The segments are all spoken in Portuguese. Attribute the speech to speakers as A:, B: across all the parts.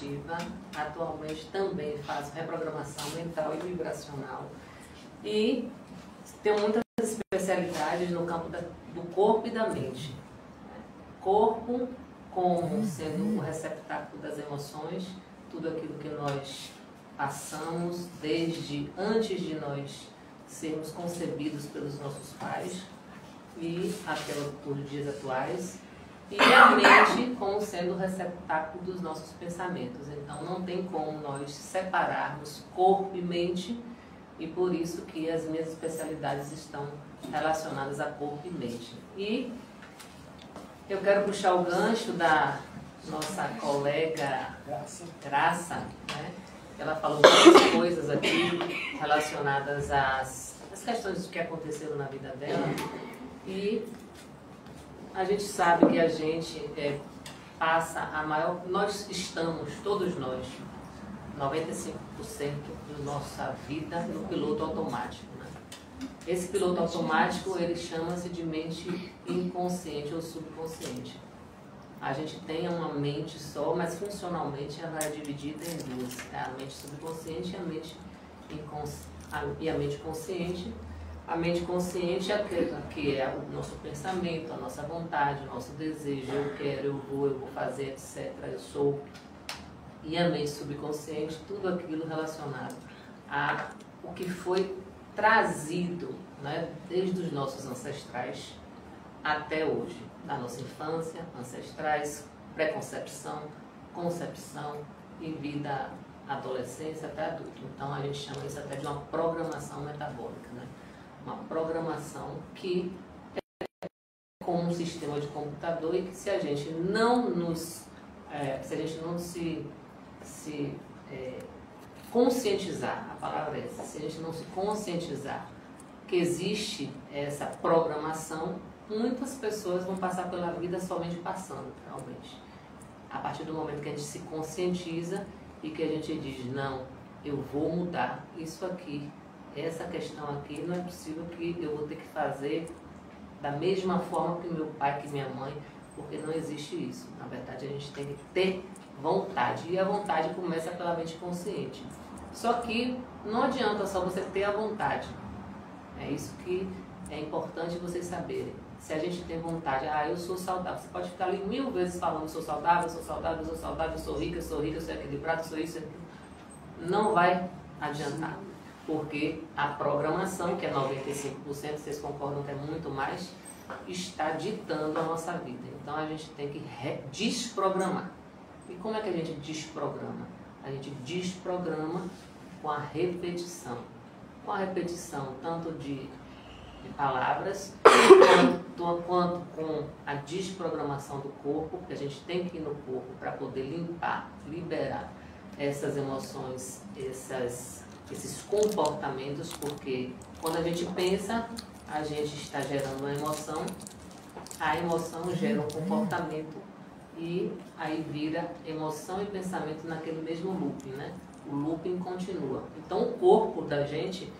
A: cognitiva, atualmente também faço reprogramação mental e vibracional e tenho muitas especialidades no campo do corpo e da mente. Corpo como sendo o receptáculo das emoções, tudo aquilo que nós passamos desde antes de nós sermos concebidos pelos nossos pais e até os dias atuais, e a mente como sendo o receptáculo dos nossos pensamentos. Então não tem como nós separarmos corpo e mente, e por isso que as minhas especialidades estão relacionadas a corpo e mente. E eu quero puxar o gancho da nossa colega Graça, né? Ela falou várias coisas aqui relacionadas às questões que aconteceram na vida dela. E a gente sabe que a gente passa a maior... Nós estamos, todos nós, 95% da nossa vida no piloto automático. Né? Esse piloto automático, ele chama-se de mente inconsciente ou subconsciente. A gente tem uma mente só, mas funcionalmente ela é dividida em duas. É a mente subconsciente e a mente consciente. A mente consciente é aquela que é o nosso pensamento, a nossa vontade, o nosso desejo, eu quero, eu vou fazer, etc. Eu sou. E a mente subconsciente, tudo aquilo relacionado a o que foi trazido, né, desde os nossos ancestrais até hoje. Da nossa infância, ancestrais, pré-concepção, concepção e vida, adolescência até adulto. Então a gente chama isso até de uma programação metabólica, né? Uma programação que é como um sistema de computador e que se a gente não se conscientizar, a palavra é essa, se a gente não se conscientizar que existe essa programação, muitas pessoas vão passar pela vida somente passando, realmente. A partir do momento que a gente se conscientiza e que a gente diz, não, eu vou mudar isso aqui, essa questão aqui, não é possível que eu vou ter que fazer da mesma forma que meu pai, que minha mãe, porque não existe isso. Na verdade, a gente tem que ter vontade, e a vontade começa pela mente consciente. Só que não adianta só você ter a vontade. É isso que é importante vocês saberem. Se a gente tem vontade, eu sou saudável, você pode ficar ali 1000 vezes falando, sou saudável, sou saudável, sou saudável, eu sou rica, eu sou rica, eu sou equilibrado, eu sou isso, não vai adiantar. Porque a programação, que é 95%, vocês concordam que é muito mais, está ditando a nossa vida. Então a gente tem que desprogramar. E como é que a gente desprograma? A gente desprograma com a repetição. Com a repetição tanto de palavras, quanto com a desprogramação do corpo, porque a gente tem que ir no corpo para poder limpar, liberar essas emoções, esses comportamentos, porque quando a gente pensa, a gente está gerando uma emoção, a emoção gera um comportamento e aí vira emoção e pensamento naquele mesmo looping, né? O looping continua. Então o corpo da gente,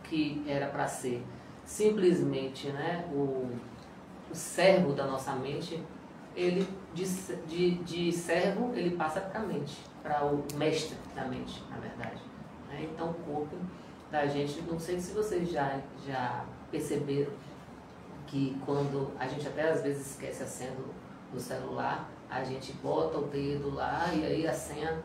A: que era para ser simplesmente, né, o servo da nossa mente, ele de servo ele passa para a mente, para o mestre da mente, na verdade. Então o corpo da gente, não sei se vocês já perceberam que quando a gente até às vezes esquece a senha do celular, a gente bota o dedo lá e aí a senha,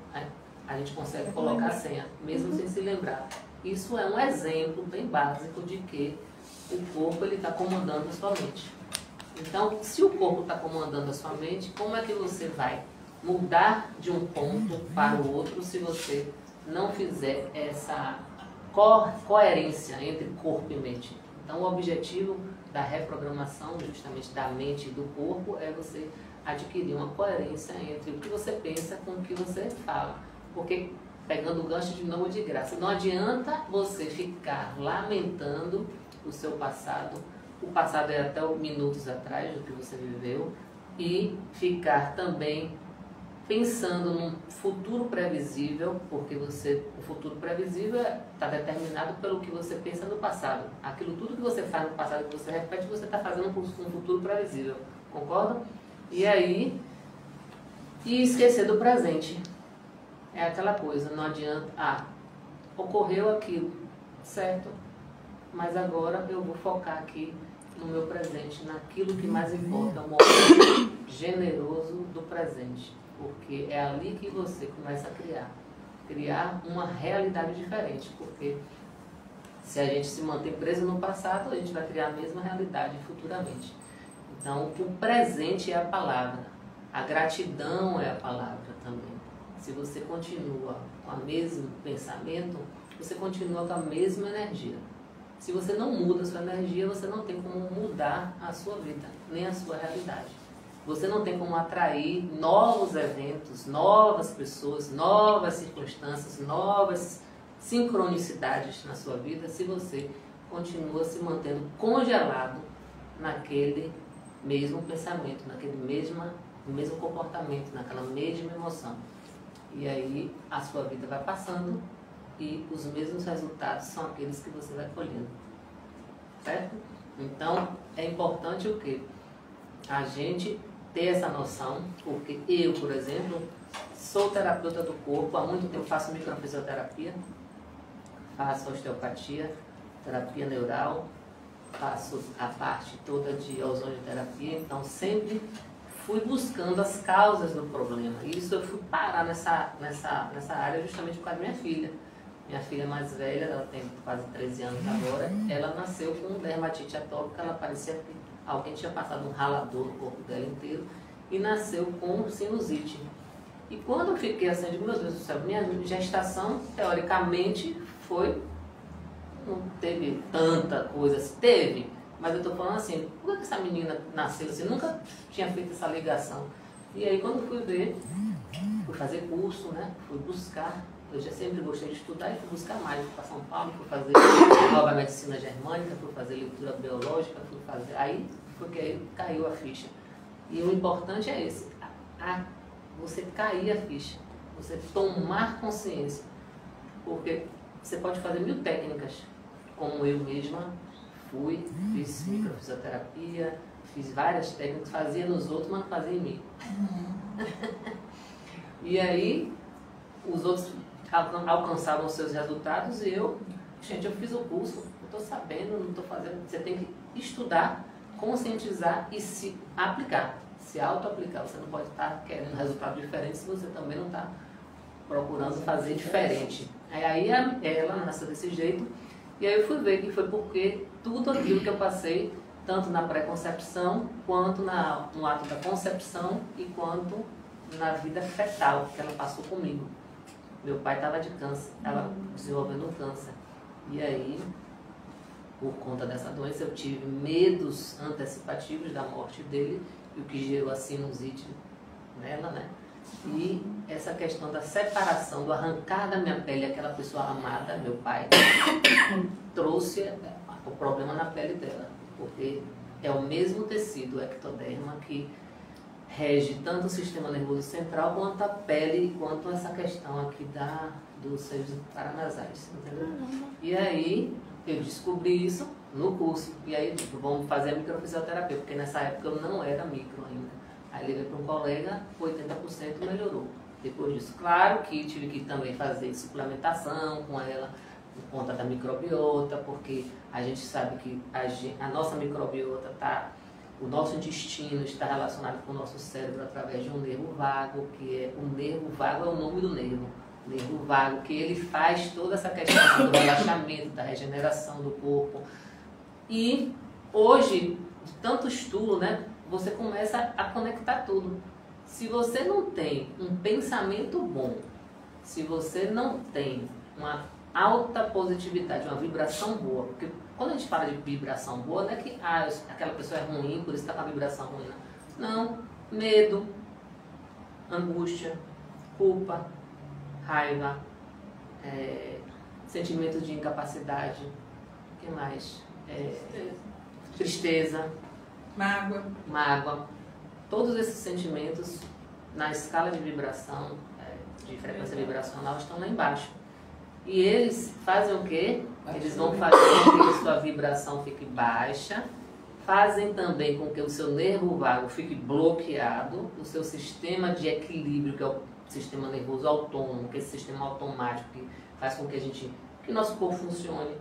A: a gente consegue colocar a senha, mesmo sem se lembrar. Isso é um exemplo bem básico de que o corpo está comandando a sua mente. Então, se o corpo está comandando a sua mente, como é que você vai mudar de um ponto para o outro se você não fizer essa coerência entre corpo e mente? Então, o objetivo da reprogramação, justamente da mente e do corpo, é você adquirir uma coerência entre o que você pensa com o que você fala. Porque, pegando o gancho de novo de graça, não adianta você ficar lamentando o seu passado, o passado é até minutos atrás do que você viveu, e ficar também pensando num futuro previsível, porque o futuro previsível está determinado pelo que você pensa no passado. Aquilo tudo que você faz no passado, que você repete, você está fazendo um futuro previsível, concorda? E aí, esquecer do presente. é aquela coisa, não adianta, ocorreu aquilo, certo? Mas agora eu vou focar aqui no meu presente, naquilo que mais importa, o momento generoso do presente. Porque é ali que você começa a criar uma realidade diferente. Porque se a gente se mantém preso no passado, a gente vai criar a mesma realidade futuramente. Então, o presente é a palavra, a gratidão é a palavra também. Se você continua com o mesmo pensamento, você continua com a mesma energia. Se você não muda a sua energia, você não tem como mudar a sua vida, nem a sua realidade. Você não tem como atrair novos eventos, novas pessoas, novas circunstâncias, novas sincronicidades na sua vida, se você continua se mantendo congelado naquele mesmo pensamento, naquele mesmo comportamento, naquela mesma emoção. E aí a sua vida vai passando e os mesmos resultados são aqueles que você vai colhendo. Certo? Então, é importante o quê? A gente ter essa noção, porque eu, por exemplo, sou terapeuta do corpo, há muito tempo faço microfisioterapia, faço osteopatia, terapia neural, faço a parte toda de ozonioterapia, então sempre fui buscando as causas do problema. E isso eu fui parar nessa área justamente por causa da minha filha. Minha filha mais velha, ela tem quase 13 anos agora, ela nasceu com dermatite atópica, ela parecia que alguém tinha passado um ralador no corpo dela inteiro e nasceu com sinusite. E quando eu fiquei assim, eu digo, meu Deus do céu, minha gestação, teoricamente, não teve tanta coisa, assim, teve, mas eu estou falando assim, por que essa menina nasceu assim? Nunca tinha feito essa ligação. E aí quando fui ver, fui fazer curso, né? Fui buscar, eu já sempre gostei de estudar e fui buscar mais, fui para São Paulo, fui fazer nova medicina germânica, fui fazer leitura biológica, aí foi que aí caiu a ficha. E o importante é esse, você cair a ficha, você tomar consciência, porque você pode fazer 1000 técnicas, como eu mesma fiz microfisioterapia, fiz várias técnicas, fazia nos outros, mas não fazia em mim. E aí, os outros alcançavam os seus resultados e eu fiz o curso, eu estou sabendo, não estou fazendo. Você tem que estudar, conscientizar e se aplicar, se auto-aplicar. Você não pode estar querendo resultado diferente se você também não está procurando fazer diferente. Aí ela nasceu desse jeito e aí eu fui ver que foi porque tudo aquilo que eu passei, tanto na pré-concepção, quanto no ato da concepção e quanto na vida fetal que ela passou comigo. Meu pai estava de câncer, estava desenvolvendo um câncer. E aí, por conta dessa doença, eu tive medos antecipativos da morte dele, o que gerou a sinusite nela, né? E essa questão da separação, do arrancar da minha pele aquela pessoa amada, meu pai, trouxe o problema na pele dela, porque é o mesmo tecido, o ectoderma, que rege tanto o sistema nervoso central quanto a pele, quanto essa questão aqui dos seios paranasais, entendeu? E aí eu descobri isso no curso, e aí tipo, vamos fazer a microfisioterapia, porque nessa época eu não era micro ainda. Aí levei para um colega, 80% melhorou. Depois disso, claro que tive que também fazer suplementação com ela, por conta da microbiota, porque a gente sabe que a nossa microbiota o nosso intestino está relacionado com o nosso cérebro através de um nervo vago, o nervo vago é o nome do nervo vago, que ele faz toda essa questão do relaxamento, da regeneração do corpo. E hoje, de tanto estudo, né, você começa a conectar tudo. Se você não tem um pensamento bom, se você não tem uma alta positividade, uma vibração boa, porque quando a gente fala de vibração boa, não é que aquela pessoa é ruim, por isso está com a vibração ruim. Não, medo, angústia, culpa, raiva, sentimento de incapacidade, o que mais? Tristeza, mágoa. Todos esses sentimentos na escala de vibração, de frequência vibracional, estão lá embaixo. E eles fazem o quê? Eles vão fazer com que a sua vibração fique baixa, fazem também com que o seu nervo vago fique bloqueado, o seu sistema de equilíbrio, que é o sistema nervoso autônomo, que é esse sistema automático que faz com que nosso corpo funcione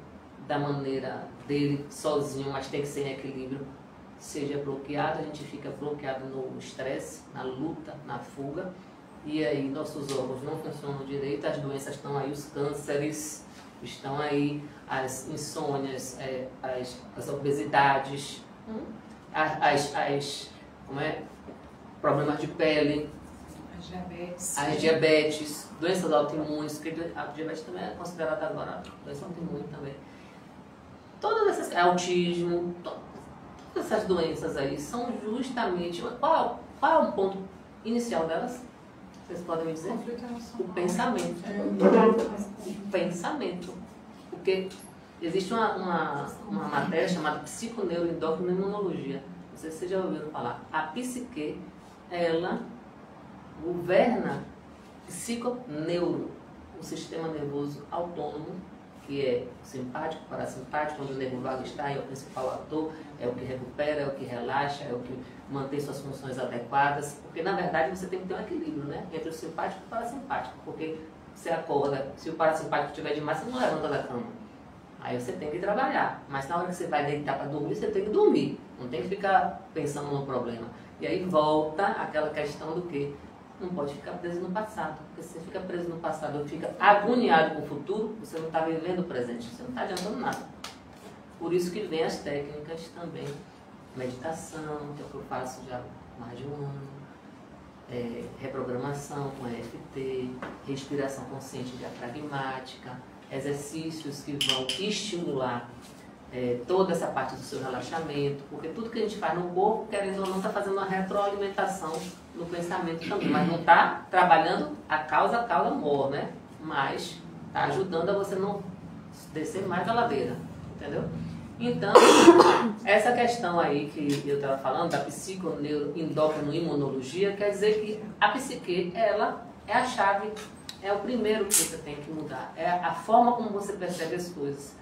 A: da maneira dele sozinho, mas tem que ser em equilíbrio, seja bloqueado, a gente fica bloqueado no estresse, na luta, na fuga, e aí nossos órgãos não funcionam direito, as doenças estão aí, os cânceres estão aí, as insônias, as obesidades, problemas de pele, as diabetes, doenças autoimunes, porque a diabetes também é considerada agora doença autoimune também. Todas essas, autismo, todas essas doenças aí são justamente, qual é o ponto inicial delas? Vocês podem me dizer? O pensamento. O pensamento. Porque existe uma matéria chamada psiconeuroendocrinoimunologia. Não sei se vocês já ouviram falar. A psique, ela governa psiconeuro, o sistema nervoso autônomo, que é simpático, parasimpático, onde o nervo vago está, é o principal ator, é o que recupera, é o que relaxa, é o que mantém suas funções adequadas, porque na verdade você tem que ter um equilíbrio, né, entre o simpático e o parasimpático, porque você acorda, se o parasimpático estiver demais, você não levanta da cama, aí você tem que trabalhar, mas na hora que você vai deitar para dormir, você tem que dormir, não tem que ficar pensando no problema, e aí volta aquela questão do que não pode ficar preso no passado, porque se você fica preso no passado ou fica agoniado com o futuro, você não está vivendo o presente, você não está adiantando nada. Por isso que vem as técnicas também, meditação, que é o que eu faço já há mais de um ano, reprogramação com EFT, respiração consciente diafragmática, exercícios que vão estimular toda essa parte do seu relaxamento, porque tudo que a gente faz no corpo, querendo ou não, está fazendo uma retroalimentação no pensamento também, mas não está trabalhando a causa mor, né? Mas está ajudando a você não descer mais da ladeira, entendeu? Então, essa questão aí que eu estava falando, da psiconeuroendocrinoimunologia, quer dizer que a psique, ela é a chave, é o primeiro que você tem que mudar, é a forma como você percebe as coisas.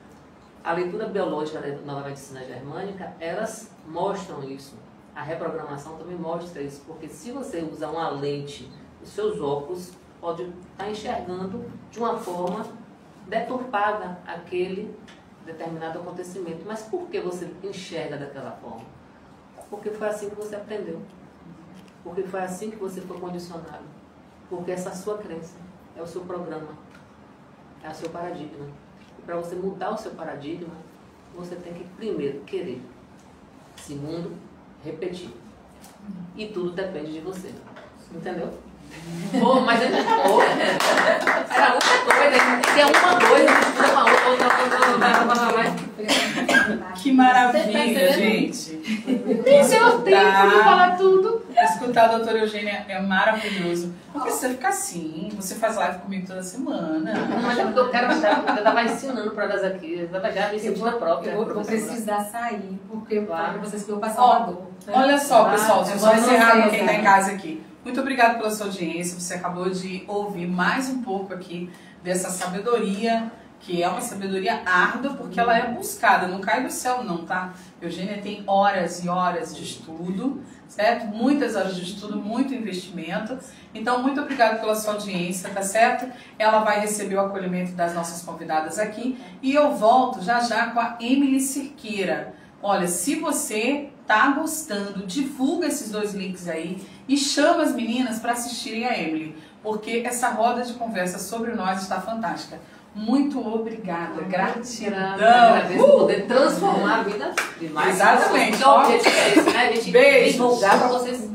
A: A leitura biológica da nova medicina germânica, elas mostram isso. A reprogramação também mostra isso, porque se você usar uma lente, os seus óculos podem estar enxergando de uma forma deturpada aquele determinado acontecimento. Mas por que você enxerga daquela forma? Porque foi assim que você aprendeu. Porque foi assim que você foi condicionado. Porque essa sua crença é o seu programa, é o seu paradigma. Para você mudar o seu paradigma, você tem que primeiro querer, segundo, repetir. E tudo depende de você. Entendeu? Pô, mas ainda acabou. Era outra coisa, tem uma coisa, uma outra.
B: Que maravilha, gente.
A: Tem seu tempo de falar tudo.
B: Escutar a doutora Eugênia é maravilhoso. Não precisa ficar assim. Você faz live comigo toda semana.
A: Não, mas é porque eu quero achar, eu estava ensinando para elas aqui. Eu estava já me sentindo própria.
C: Eu vou precisar sair, porque eu falo para vocês que eu vou passar uma dor.
B: Olha só, pessoal, só encerrar quem está em casa aqui. Muito obrigada pela sua audiência. Você acabou de ouvir mais um pouco aqui dessa sabedoria, que é uma sabedoria árdua, porque ela é buscada, não cai do céu não, tá? Eugênia tem horas e horas de estudo, certo? Muitas horas de estudo, muito investimento. Então, muito obrigada pela sua audiência, tá certo? Ela vai receber o acolhimento das nossas convidadas aqui. E eu volto já já com a Emily Cerqueira. Olha, se você tá gostando, divulga esses 2 links aí e chama as meninas para assistirem a Emily, porque essa roda de conversa sobre nós está fantástica. Muito obrigada, gratidão.
A: Agradeço poder transformar a vida de mais.
B: Exatamente.
A: O objetivo é esse, né? A gente divulgar para vocês